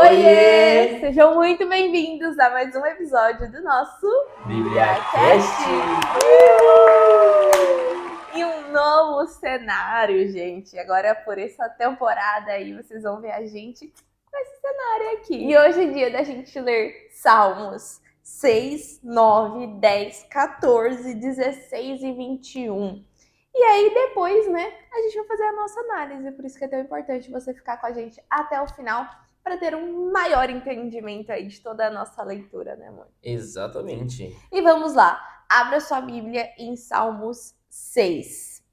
Oiê! Sejam muito bem-vindos a mais um episódio do nosso BíbliaCast! E um novo cenário, gente. Agora, por essa temporada aí, vocês vão ver a gente com esse cenário aqui. E hoje é dia da gente ler Salmos 6, 9, 10, 14, 16 e 21. E aí depois, né, a gente vai fazer a nossa análise. Por isso que é tão importante você ficar com a gente até o final para ter um maior entendimento aí de toda a nossa leitura, né, amor? Exatamente. E vamos lá. Abra sua Bíblia em Salmos 6.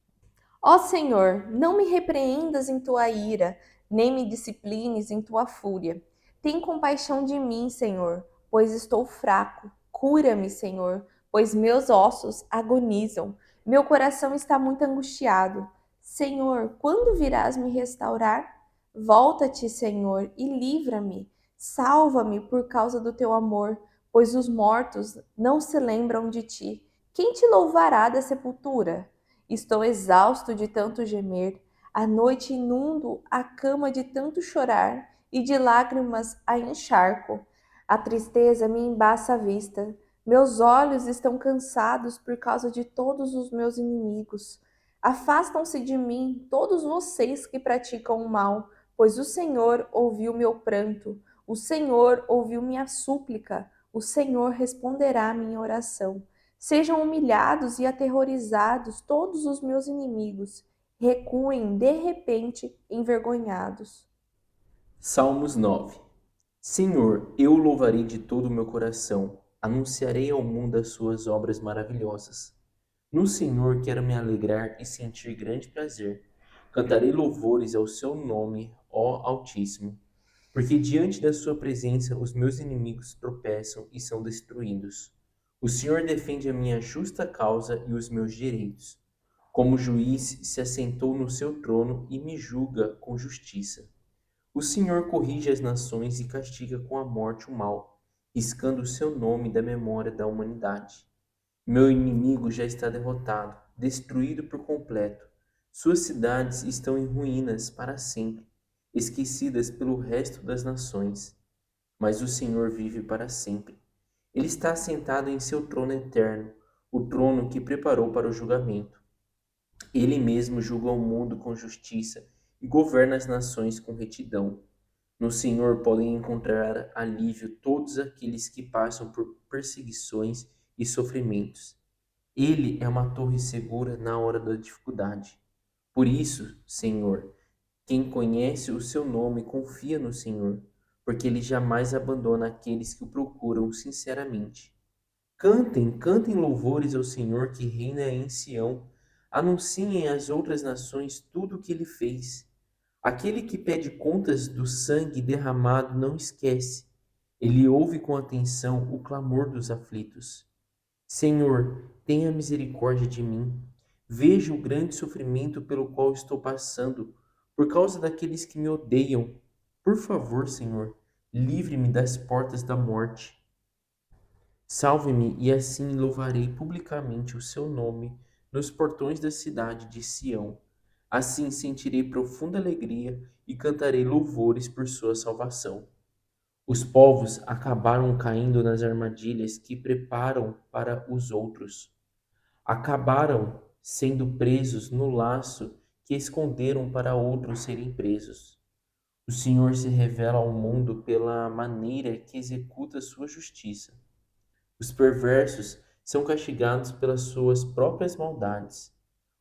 Ó Senhor, não me repreendas em tua ira, nem me disciplines em tua fúria. Tem compaixão de mim, Senhor, pois estou fraco. Cura-me, Senhor, pois meus ossos agonizam. Meu coração está muito angustiado. Senhor, quando virás me restaurar? Volta-te, Senhor, e livra-me. Salva-me por causa do teu amor, pois os mortos não se lembram de ti. Quem te louvará da sepultura? Estou exausto de tanto gemer. À noite inundo a cama de tanto chorar e de lágrimas a encharco. A tristeza me embaça a vista. Meus olhos estão cansados por causa de todos os meus inimigos. Afastam-se de mim todos vocês que praticam o mal, pois o Senhor ouviu meu pranto. O Senhor ouviu minha súplica. O Senhor responderá à minha oração. Sejam humilhados e aterrorizados todos os meus inimigos. Recuem de repente envergonhados. Salmos 9. Senhor, eu o louvarei de todo o meu coração, anunciarei ao mundo as suas obras maravilhosas. No Senhor quero me alegrar e sentir grande prazer. Cantarei louvores ao seu nome, ó Altíssimo, porque diante da sua presença os meus inimigos tropeçam e são destruídos. O Senhor defende a minha justa causa e os meus direitos. Como juiz se assentou no seu trono e me julga com justiça. O Senhor corrige as nações e castiga com a morte o mal, riscando o seu nome da memória da humanidade. Meu inimigo já está derrotado, destruído por completo. Suas cidades estão em ruínas para sempre, esquecidas pelo resto das nações. Mas o Senhor vive para sempre. Ele está assentado em seu trono eterno, o trono que preparou para o julgamento. Ele mesmo julga o mundo com justiça e governa as nações com retidão. No Senhor podem encontrar alívio todos aqueles que passam por perseguições e sofrimentos. Ele é uma torre segura na hora da dificuldade. Por isso, Senhor, quem conhece o seu nome confia no Senhor, porque ele jamais abandona aqueles que o procuram sinceramente. Cantem, cantem louvores ao Senhor que reina em Sião. Anunciem às outras nações tudo o que ele fez. Aquele que pede contas do sangue derramado não esquece. Ele ouve com atenção o clamor dos aflitos. Senhor, tenha misericórdia de mim. Veja o grande sofrimento pelo qual estou passando, por causa daqueles que me odeiam. Por favor, Senhor, livre-me das portas da morte. Salve-me e assim louvarei publicamente o seu nome nos portões da cidade de Sião. Assim sentirei profunda alegria e cantarei louvores por sua salvação. Os povos acabaram caindo nas armadilhas que preparam para os outros. Acabaram sendo presos no laço que esconderam para outros serem presos. O Senhor se revela ao mundo pela maneira que executa sua justiça. Os perversos são castigados pelas suas próprias maldades.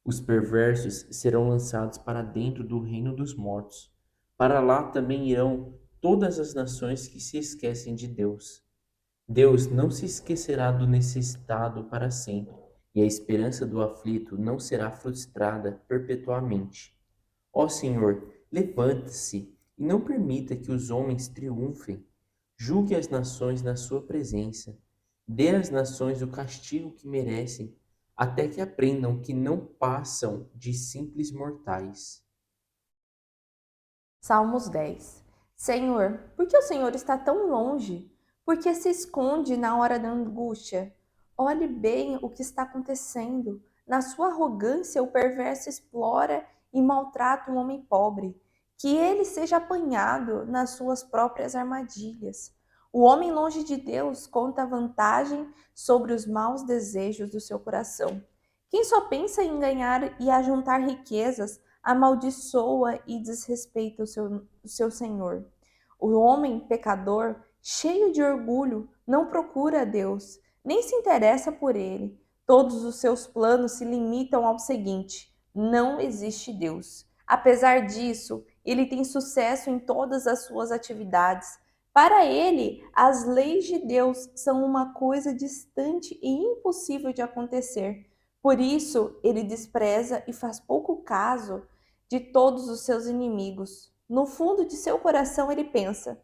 Os perversos serão lançados para dentro do reino dos mortos. Para lá também irão todas as nações que se esquecem de Deus. Deus não se esquecerá do necessitado para sempre, e a esperança do aflito não será frustrada perpetuamente. Ó Senhor, levante-se e não permita que os homens triunfem. Julgue as nações na sua presença. Dê às nações o castigo que merecem, até que aprendam que não passam de simples mortais. Salmos 10. Senhor, por que o Senhor está tão longe? Por que se esconde na hora da angústia? Olhe bem o que está acontecendo. Na sua arrogância, o perverso explora e maltrata o homem pobre. que ele seja apanhado nas suas próprias armadilhas. O homem longe de Deus conta vantagem sobre os maus desejos do seu coração. Quem só pensa em ganhar e ajuntar riquezas, amaldiçoa e desrespeita o seu Senhor. O homem pecador, cheio de orgulho, não procura a Deus, nem se interessa por ele. Todos os seus planos se limitam ao seguinte: não existe Deus. Apesar disso, ele tem sucesso em todas as suas atividades. Para ele, as leis de Deus são uma coisa distante e impossível de acontecer. Por isso, ele despreza e faz pouco caso de todos os seus inimigos. No fundo de seu coração, ele pensa: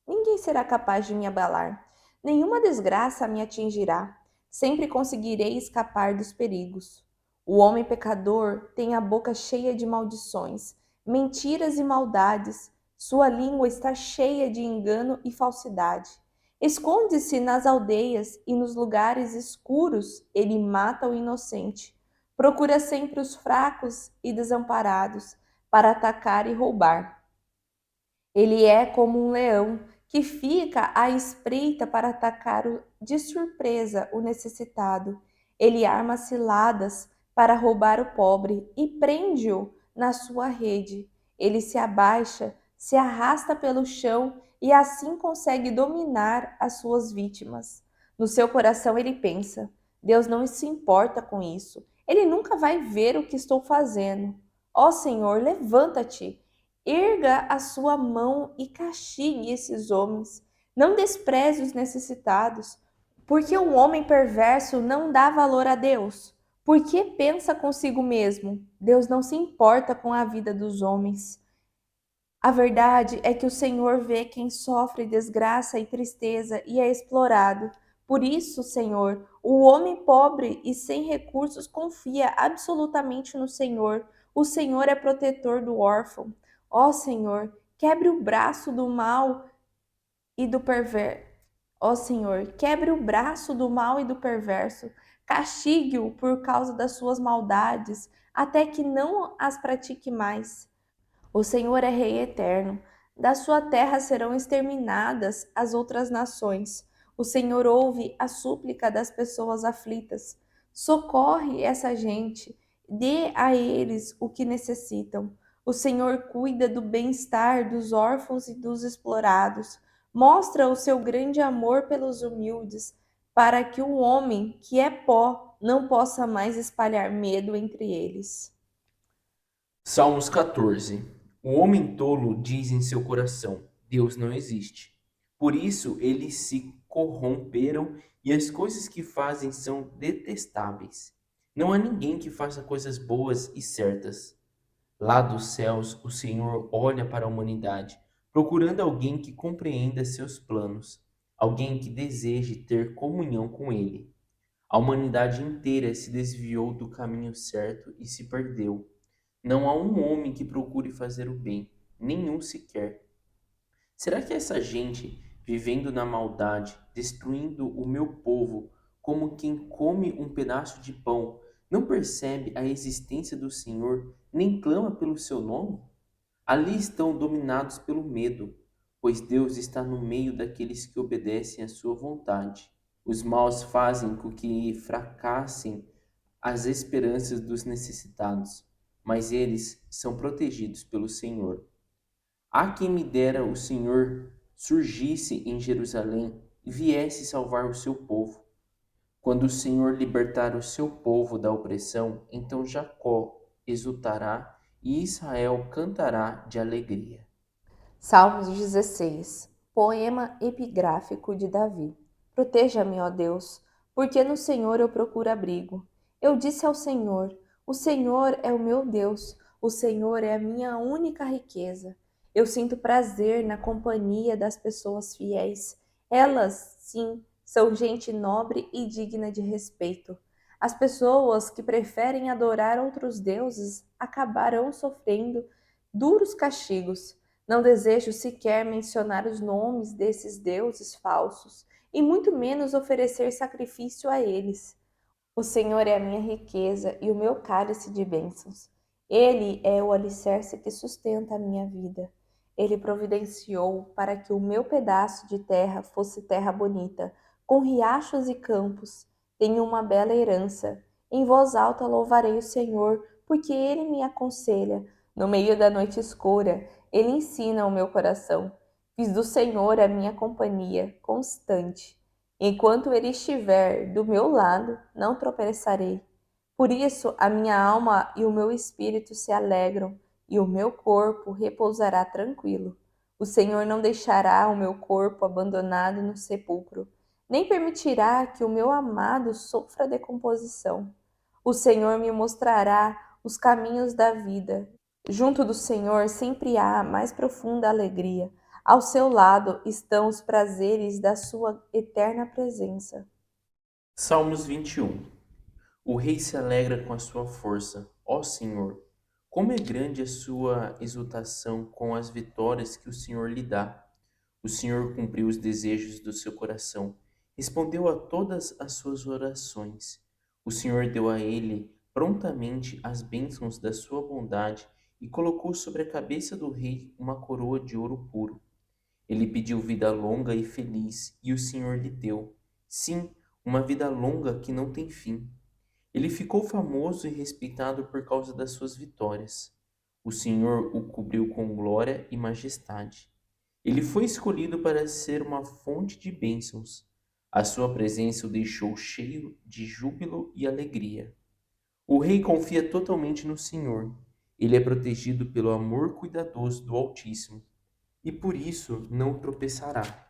ninguém será capaz de me abalar, nenhuma desgraça me atingirá, sempre conseguirei escapar dos perigos. O homem pecador tem a boca cheia de maldições, mentiras e maldades, sua língua está cheia de engano e falsidade. Esconde-se nas aldeias e nos lugares escuros, ele mata o inocente. Procura sempre os fracos e desamparados para atacar e roubar. Ele é como um leão que fica à espreita para atacar de surpresa o necessitado. Ele arma ciladas para roubar o pobre e prende-o na sua rede. Ele se abaixa, se arrasta pelo chão e assim consegue dominar as suas vítimas. No seu coração ele pensa: Deus não se importa com isso. Ele nunca vai ver o que estou fazendo. Ó Senhor, levanta-te. Erga a sua mão e castigue esses homens. Não despreze os necessitados, porque um homem perverso não dá valor a Deus. Porque pensa consigo mesmo: Deus não se importa com a vida dos homens. A verdade é que o Senhor vê quem sofre desgraça e tristeza e é explorado. Por isso, Senhor, o homem pobre e sem recursos confia absolutamente no Senhor. O Senhor é protetor do órfão. Ó Senhor, quebre o braço do mal e do perverso. Ó Senhor, quebre o braço do mal e do perverso. Castigue-o por causa das suas maldades, até que não as pratique mais. O Senhor é Rei eterno. Da sua terra serão exterminadas as outras nações. O Senhor ouve a súplica das pessoas aflitas. Socorre essa gente. Dê a eles o que necessitam. O Senhor cuida do bem-estar dos órfãos e dos explorados. Mostra o seu grande amor pelos humildes, para que o homem, que é pó, não possa mais espalhar medo entre eles. Salmos 14. O homem tolo diz em seu coração: Deus não existe. Por isso eles se corromperam e as coisas que fazem são detestáveis. Não há ninguém que faça coisas boas e certas. Lá dos céus, o Senhor olha para a humanidade, procurando alguém que compreenda seus planos, alguém que deseje ter comunhão com Ele. A humanidade inteira se desviou do caminho certo e se perdeu. Não há um homem que procure fazer o bem, nenhum sequer. Será que essa gente, vivendo na maldade, destruindo o meu povo, como quem come um pedaço de pão, não percebe a existência do Senhor, nem clama pelo seu nome? Ali estão dominados pelo medo, pois Deus está no meio daqueles que obedecem à sua vontade. Os maus fazem com que fracassem as esperanças dos necessitados, mas eles são protegidos pelo Senhor. Há quem me dera o Senhor surgisse em Jerusalém e viesse salvar o seu povo. Quando o Senhor libertar o seu povo da opressão, então Jacó exultará e Israel cantará de alegria. Salmos 16. Poema epigráfico de Davi. Proteja-me, ó Deus, porque no Senhor eu procuro abrigo. Eu disse ao Senhor: o Senhor é o meu Deus, o Senhor é a minha única riqueza. Eu sinto prazer na companhia das pessoas fiéis. Elas, sim, são gente nobre e digna de respeito. As pessoas que preferem adorar outros deuses acabarão sofrendo duros castigos. Não desejo sequer mencionar os nomes desses deuses falsos, e muito menos oferecer sacrifício a eles. O Senhor é a minha riqueza e o meu cálice de bênçãos. Ele é o alicerce que sustenta a minha vida. Ele providenciou para que o meu pedaço de terra fosse terra bonita, com riachos e campos. Tenho uma bela herança. Em voz alta louvarei o Senhor, porque ele me aconselha. No meio da noite escura, ele ensina o meu coração. Fiz do Senhor a minha companhia constante. Enquanto ele estiver do meu lado, não tropeçarei. Por isso a minha alma e o meu espírito se alegram, e o meu corpo repousará tranquilo. O Senhor não deixará o meu corpo abandonado no sepulcro, nem permitirá que o meu amado sofra decomposição. O Senhor me mostrará os caminhos da vida. Junto do Senhor sempre há mais profunda alegria. Ao seu lado estão os prazeres da sua eterna presença. Salmos 21. O rei se alegra com a sua força, ó Senhor. Como é grande a sua exultação com as vitórias que o Senhor lhe dá. O Senhor cumpriu os desejos do seu coração, respondeu a todas as suas orações. O Senhor deu a ele prontamente as bênçãos da sua bondade e colocou sobre a cabeça do rei uma coroa de ouro puro. Ele pediu vida longa e feliz, e o Senhor lhe deu. Sim, uma vida longa que não tem fim. Ele ficou famoso e respeitado por causa das suas vitórias. O Senhor o cobriu com glória e majestade. Ele foi escolhido para ser uma fonte de bênçãos. A sua presença o deixou cheio de júbilo e alegria. O rei confia totalmente no Senhor. Ele é protegido pelo amor cuidadoso do Altíssimo e por isso não tropeçará.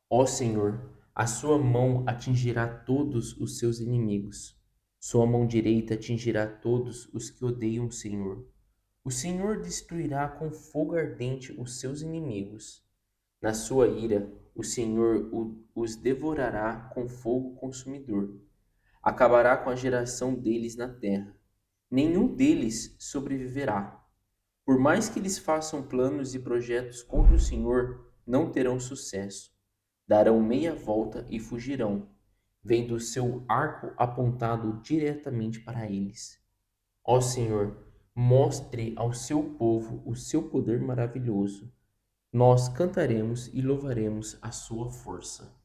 Ó Senhor, a sua mão atingirá todos os seus inimigos. Sua mão direita atingirá todos os que odeiam o Senhor. O Senhor destruirá com fogo ardente os seus inimigos. Na sua ira, o Senhor os devorará com fogo consumidor. Acabará com a geração deles na terra. Nenhum deles sobreviverá. Por mais que eles façam planos e projetos contra o Senhor, não terão sucesso. Darão meia volta e fugirão, vendo o seu arco apontado diretamente para eles. Ó Senhor, mostre ao seu povo o seu poder maravilhoso. Nós cantaremos e louvaremos a sua força.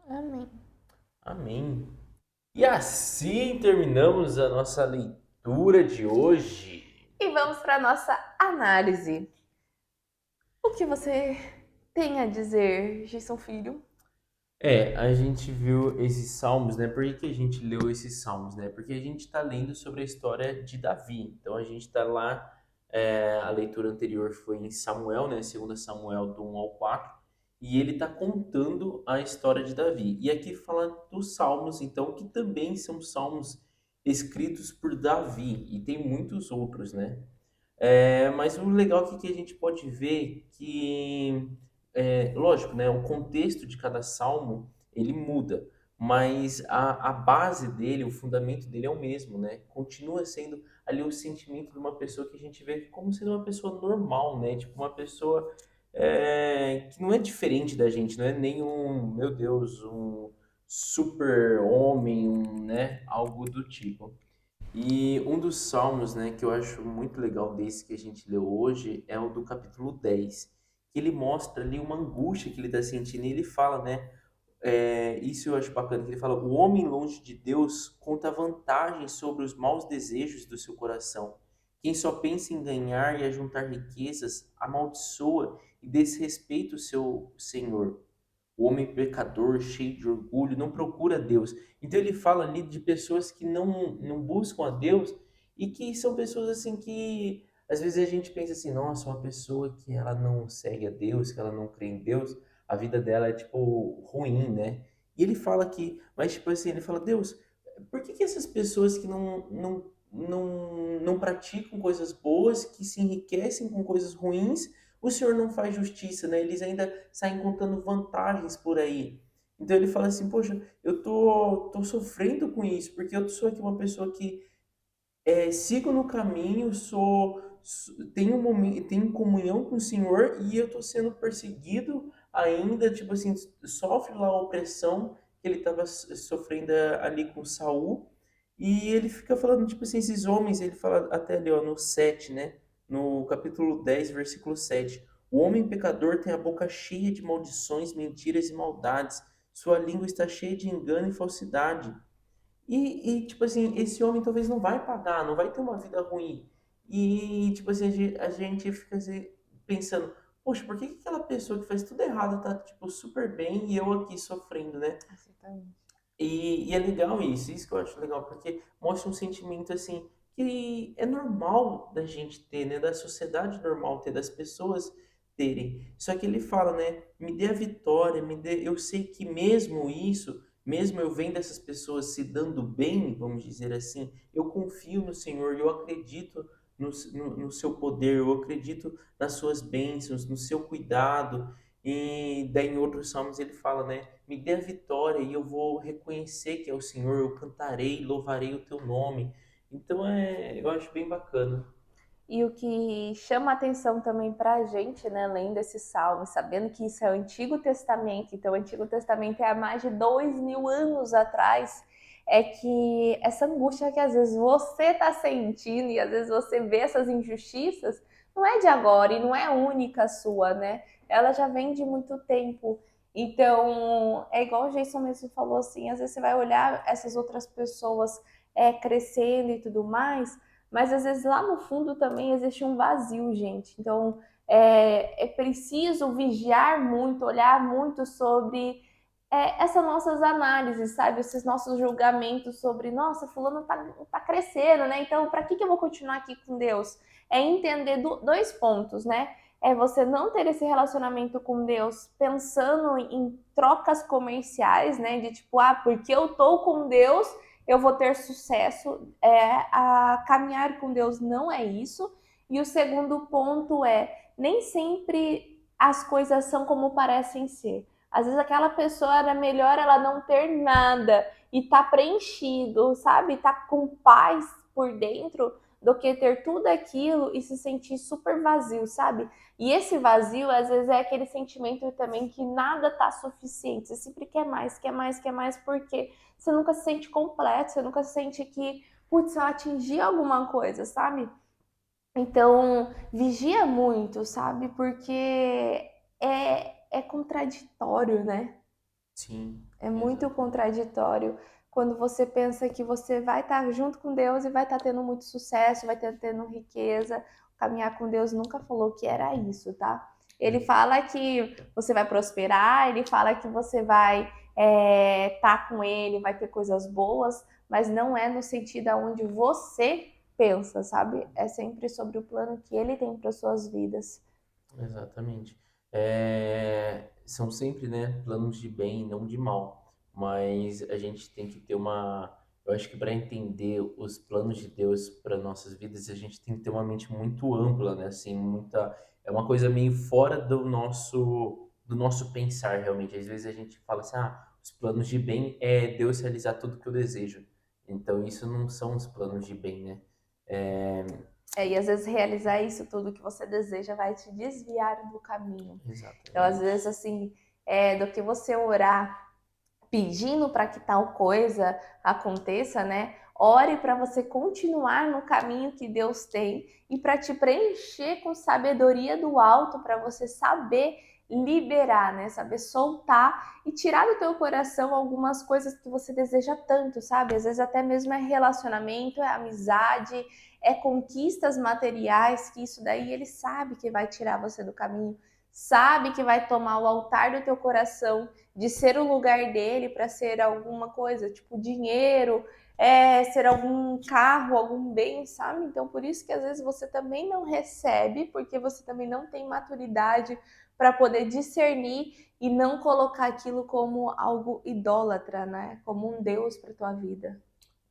Amém. Amém. E assim terminamos a nossa leitura de hoje. E vamos para a nossa análise. O que você tem a dizer, Jason Filho? A gente viu esses salmos, né? Por que que a gente leu esses salmos, né? Porque a gente está lendo sobre a história de Davi. Então a gente está lá, a leitura anterior foi em Samuel, né? 2 Samuel do 1 ao 4, e ele está contando a história de Davi. E aqui fala dos salmos, então, que também são salmos escritos por Davi, e tem muitos outros, né? Mas o legal aqui que a gente pode ver que, lógico, né, o contexto de cada salmo ele muda, mas a base dele, o fundamento dele é o mesmo, né? Continua sendo ali o sentimento de uma pessoa que a gente vê como sendo uma pessoa normal, né? Tipo uma pessoa que não é diferente da gente, não é nem um, meu Deus, um super homem, né? Algo do tipo. E um dos salmos, né, que eu acho muito legal desse que a gente leu hoje é o do capítulo 10, que ele mostra ali uma angústia que ele está sentindo e ele fala, né, isso eu acho bacana, que ele fala, o homem longe de Deus conta vantagem sobre os maus desejos do seu coração. Quem só pensa em ganhar e ajuntar riquezas, amaldiçoa e desrespeita o seu Senhor. O homem pecador, cheio de orgulho, não procura Deus. Então ele fala ali de pessoas que não buscam a Deus e que são pessoas assim que às vezes a gente pensa assim, nossa, uma pessoa que ela não segue a Deus, que ela não crê em Deus, a vida dela é tipo ruim, né? E ele fala que, mas tipo assim, ele fala, Deus, por que que essas pessoas que não praticam coisas boas, que se enriquecem com coisas ruins, o Senhor não faz justiça, né? Eles ainda saem contando vantagens por aí. Então ele fala assim, poxa, eu tô sofrendo com isso, porque eu sou aqui uma pessoa que sigo no caminho, tenho comunhão com o Senhor e eu tô sendo perseguido ainda, tipo assim, sofre lá a opressão que ele estava sofrendo ali com Saul E ele fica falando, tipo assim, esses homens, ele fala até ali, ó, no 7, né? No capítulo 10, versículo 7. O homem pecador tem a boca cheia de maldições, mentiras e maldades. Sua língua está cheia de engano e falsidade. Tipo assim, esse homem talvez não vai pagar, não vai ter uma vida ruim. E, tipo assim, a gente fica assim, pensando, poxa, por que que aquela pessoa que faz tudo errado tá, tipo, super bem e eu aqui sofrendo, né? Exatamente. E é legal isso que eu acho legal, porque mostra um sentimento assim que é normal da gente ter, né? Da sociedade normal ter, das pessoas terem. Só que ele fala, né? Me dê a vitória, me dê. Eu sei que mesmo isso, mesmo eu vendo essas pessoas se dando bem, vamos dizer assim, eu confio no Senhor, eu acredito no seu poder, eu acredito nas suas bênçãos, no seu cuidado. E daí em outros salmos ele fala, né? Me dê a vitória e eu vou reconhecer que é o Senhor, eu cantarei, louvarei o teu nome. Então eu acho bem bacana. E o que chama atenção também para a gente, né, lendo esse salmo, sabendo que isso é o Antigo Testamento, então o Antigo Testamento é há mais de 2000 anos atrás, é que essa angústia que às vezes você está sentindo e às vezes você vê essas injustiças, não é de agora e não é única sua, né? Ela já vem de muito tempo. Então, é igual o Jason mesmo falou assim, às vezes você vai olhar essas outras pessoas crescendo e tudo mais, mas às vezes lá no fundo também existe um vazio, gente. Então é preciso vigiar muito, olhar muito sobre essas nossas análises, sabe? Esses nossos julgamentos sobre, nossa, fulano tá crescendo, né? Então, para que eu vou continuar aqui com Deus? É entender dois pontos, né? É você não ter esse relacionamento com Deus pensando em trocas comerciais, né? De tipo, ah, porque eu tô com Deus, eu vou ter sucesso. A caminhar com Deus não é isso. E o segundo ponto é, nem sempre as coisas são como parecem ser. Às vezes aquela pessoa era melhor ela não ter nada e tá preenchido, sabe? Tá com paz por dentro do que ter tudo aquilo e se sentir super vazio, sabe? E esse vazio, às vezes, é aquele sentimento também que nada tá suficiente. Você sempre quer mais, quer mais, quer mais, porque você nunca se sente completo, você nunca se sente que, putz, eu atingi alguma coisa, sabe? Então, vigia muito, sabe? Porque é contraditório, né? Sim, É muito exatamente. contraditório quando você pensa que você vai estar junto com Deus e vai estar tendo muito sucesso, vai estar tendo riqueza. Caminhar com Deus nunca falou que era isso, tá? Ele É, fala que você vai prosperar, ele fala que você vai estar com ele, vai ter coisas boas, mas não é no sentido aonde você pensa, sabe? É sempre sobre o plano que ele tem para suas vidas. exatamente. São sempre, né, planos de bem, não de mal. Mas a gente tem que ter uma. Eu acho que para entender os planos de Deus para nossas vidas, a gente tem que ter uma mente muito ampla, né? Assim, muita. É uma coisa meio fora do nosso pensar, realmente. Às vezes a gente fala assim, os planos de bem é Deus realizar tudo que eu desejo. Então, isso não são os planos de bem, né? É, E às vezes realizar isso tudo que você deseja vai te desviar do caminho. Então, às exatamente. vezes, assim, do que você orar pedindo para que tal coisa aconteça, né? Ore para você continuar no caminho que Deus tem e para te preencher com sabedoria do alto, para você saber liberar, né? Saber soltar e tirar do teu coração algumas coisas que você deseja tanto, sabe? Às vezes até mesmo é relacionamento, é amizade, é conquistas materiais, que isso daí ele sabe que vai tirar você do caminho, sabe que vai tomar o altar do teu coração de ser o lugar dele para ser alguma coisa, tipo dinheiro, ser algum carro, algum bem, sabe? Então, por isso que às vezes você também não recebe, porque você também não tem maturidade para poder discernir e não colocar aquilo como algo idólatra, né? Como um Deus para tua vida.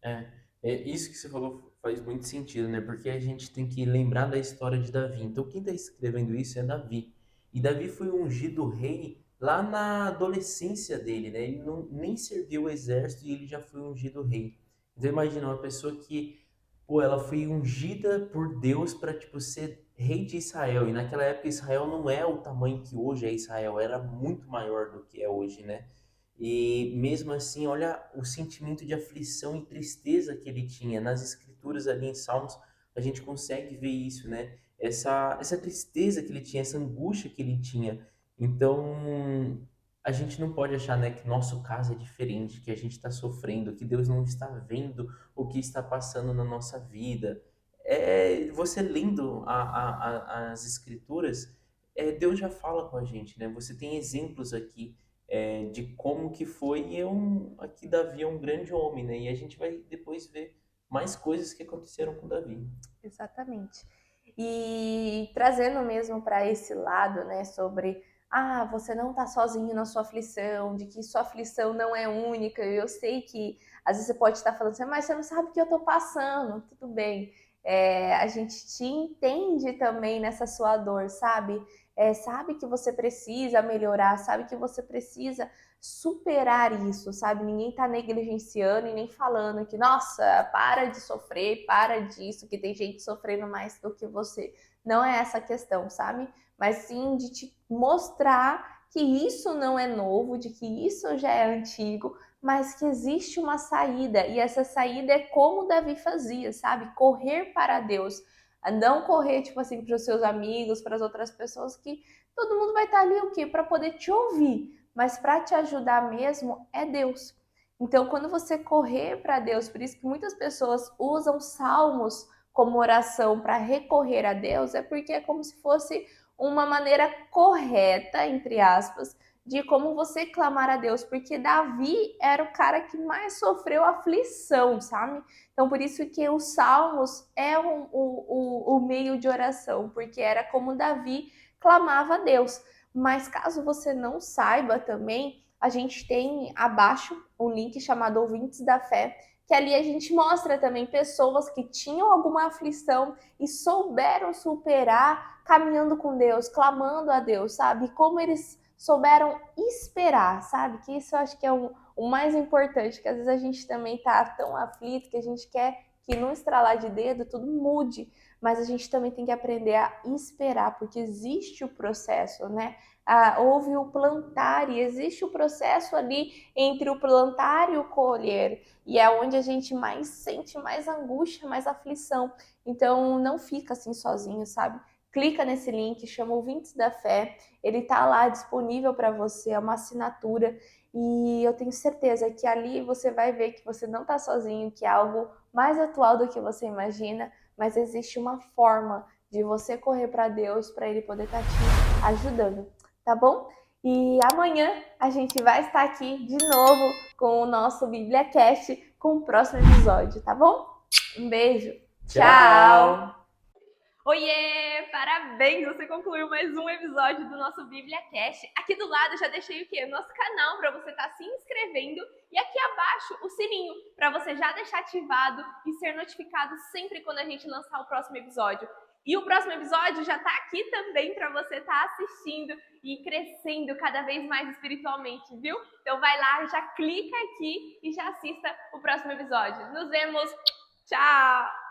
É, isso que você falou faz muito sentido, né? Porque a gente tem que lembrar da história de Davi. Então, quem está escrevendo isso é Davi. E Davi foi ungido rei lá na adolescência dele, né? Ele não, nem serviu o exército e ele já foi ungido rei. Então, imagina uma pessoa que, pô, ela foi ungida por Deus para, tipo, ser rei de Israel. E naquela época Israel não é o tamanho que hoje é Israel, era muito maior do que é hoje, né? E mesmo assim, olha o sentimento de aflição e tristeza que ele tinha. Nas escrituras ali em Salmos, a gente consegue ver isso, né? Essa tristeza que ele tinha, essa angústia que ele tinha. Então, a gente não pode achar, né, que nosso caso é diferente, que a gente está sofrendo, que Deus não está vendo o que está passando na nossa vida. Você lendo as escrituras, Deus já fala com a gente, né? Você tem exemplos aqui de como que foi. E aqui Davi é um grande homem, né? E a gente vai depois ver mais coisas que aconteceram com Davi. Exatamente. E trazendo mesmo para esse lado, né, sobre você não tá sozinho na sua aflição, de que sua aflição não é única. Eu sei que às vezes você pode estar falando assim, mas você não sabe o que eu tô passando, tudo bem. A gente te entende também nessa sua dor, sabe? Sabe que você precisa melhorar, sabe que você precisa superar isso, sabe? Ninguém tá negligenciando e nem falando que, nossa, para de sofrer, para disso, que tem gente sofrendo mais do que você. Não é essa a questão, sabe? Mas sim de te mostrar que isso não é novo, de que isso já é antigo, mas que existe uma saída, e essa saída é como Davi fazia, sabe? Correr para Deus. Não correr, tipo assim, para os seus amigos, para as outras pessoas, que todo mundo vai estar ali o quê? Para poder te ouvir, mas para te ajudar mesmo é Deus. Então, quando você correr para Deus, por isso que muitas pessoas usam salmos como oração para recorrer a Deus, é porque é como se fosse uma maneira correta, entre aspas, de como você clamar a Deus, porque Davi era o cara que mais sofreu aflição, sabe? Então, por isso que os salmos é o meio de oração, porque era como Davi clamava a Deus. Mas caso você não saiba também, a gente tem abaixo um link chamado Ouvintes da Fé, que ali a gente mostra também pessoas que tinham alguma aflição e souberam superar caminhando com Deus, clamando a Deus, sabe? Como eles souberam esperar, sabe? Que isso eu acho que é o mais importante, que às vezes a gente também tá tão aflito que a gente quer que num estralar de dedo tudo mude, mas a gente também tem que aprender a esperar, porque existe o processo, né? Houve o plantar e existe o processo ali entre o plantar e o colher, e é onde a gente mais sente mais angústia, mais aflição. Então não fica assim sozinho, sabe? Clica nesse link, chama Ouvintes da Fé, ele tá lá disponível para você, é uma assinatura, e eu tenho certeza que ali você vai ver que você não tá sozinho, que é algo mais atual do que você imagina, mas existe uma forma de você correr para Deus, para Ele poder estar te ajudando, tá bom? E amanhã a gente vai estar aqui de novo com o nosso BíbliaCast, com o próximo episódio, tá bom? Um beijo, tchau! Tchau! Oiê! Parabéns! Você concluiu mais um episódio do nosso BíbliaCast. Aqui do lado eu já deixei o quê? O nosso canal para você estar se inscrevendo e aqui abaixo o sininho para você já deixar ativado e ser notificado sempre quando a gente lançar o próximo episódio. E o próximo episódio já está aqui também para você estar assistindo e crescendo cada vez mais espiritualmente, viu? Então vai lá, já clica aqui e já assista o próximo episódio. Nos vemos! Tchau!